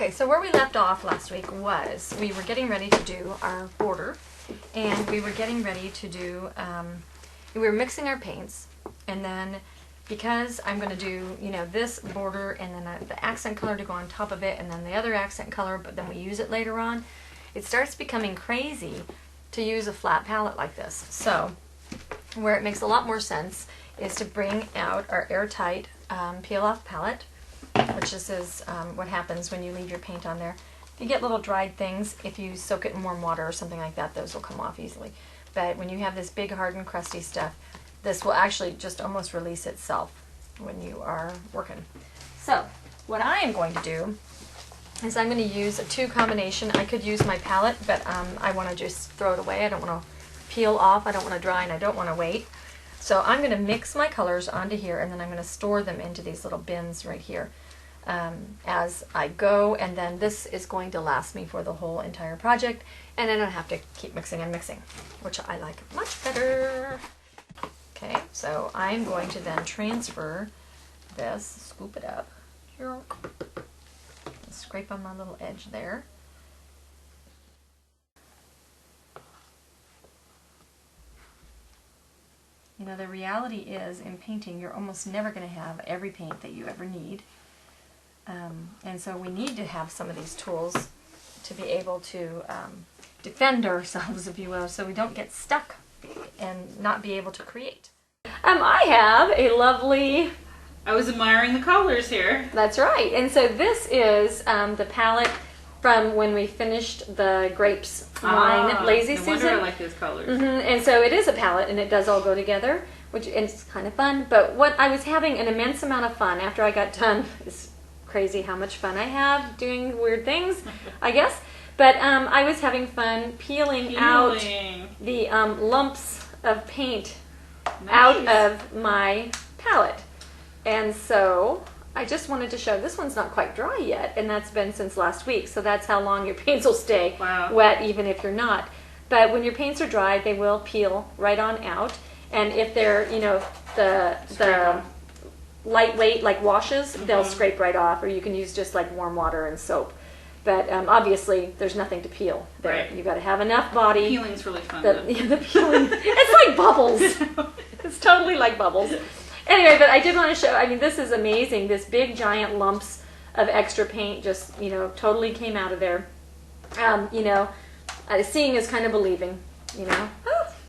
Okay, so where we left off last week was we were getting ready to do our border, and we were getting ready to do, we were mixing our paints, and then because I'm going to do, you know, this border and then the accent color to go on top of it and then the other accent color, but then we use it later on, it starts becoming crazy to use a flat palette like this. So where it makes a lot more sense is to bring out our Airtight peel-off palette, which this is what happens when you leave your paint on there. If you get little dried things, if you soak it in warm water or something like that, those will come off easily. But when you have this big, hardened, crusty stuff, this will actually just almost release itself when you are working. So what I am going to do is I'm going to use a 2 combination. I could use my palette, but I want to just throw it away. I don't want to peel off, I don't want to dry, and I don't want to wait. So I'm going to mix my colors onto here, and then I'm going to store them into these little bins right here as I go, and then this is going to last me for the whole entire project, and I don't have to keep mixing and mixing, which I like much better. Okay, so I'm going to then transfer this, scoop it up, scrape on my little edge there. You know, the reality is, in painting, you're almost never going to have every paint that you ever need. And so we need to have some of these tools to be able to defend ourselves, if you will, so we don't get stuck and not be able to create. I have a lovely... I was admiring the colors here. That's right. And so this is the palette from when we finished the grapes wine, Lazy Susan. No wonder I like those colors. And so it is a palette, and it does all go together, which is kind of fun. But what I was having an immense amount of fun after I got done. It's crazy how much fun I have doing weird things, I guess. But I was having fun peeling out the lumps of paint out of my palette. And so I just wanted to show, this one's not quite dry yet, and that's been since last week, so that's how long your paints will stay wet, even if you're not. But when your paints are dry, they will peel right on out, and if they're, you know, the lightweight, like washes, they'll scrape right off, or you can use just like warm water and soap. But obviously, there's nothing to peel there. Right. You've got to have enough body. Peeling's really fun. The peeling, it's like bubbles. It's totally like bubbles. Anyway, but I did want to show, I mean, this is amazing. This big, giant lumps of extra paint just, you know, totally came out of there. You know, seeing is kind of believing, you know.